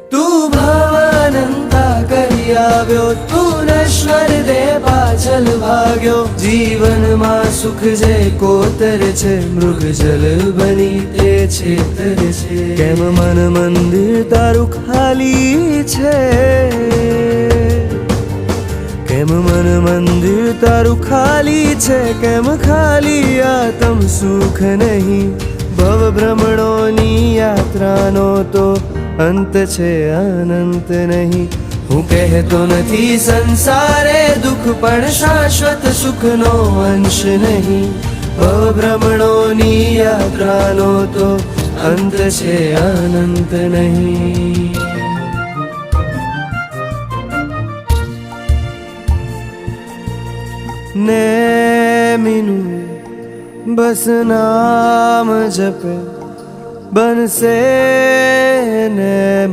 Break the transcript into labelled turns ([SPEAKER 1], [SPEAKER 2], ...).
[SPEAKER 1] તું ભાવાનંતા કરી આવ્યો, તું નશ્વર દેહ પાછળ ભાગ્યો. જીવનમાં સુખ જે કોતર છે, મૃગજલ બની તે છેતર છે. કેમ મન મંદિર તારું ખાલી છે, કેમ મન મંદિર તારું ખાલી છે. કેમ ખાલી આત્મ સુખ નહીં, ભવ ભ્રમણોની યાત્રાનો તો અંત છે અનંત નહીં. હું કહેતો નથી સંસારે દુઃખ, પણ શાશ્વત સુખનો અંશ નહીં. ભવ ભ્રમણોની યાત્રાનો તો અંત છે અનંત નહીં. નેમીનું બસ નામ જપે, બનશે નેમ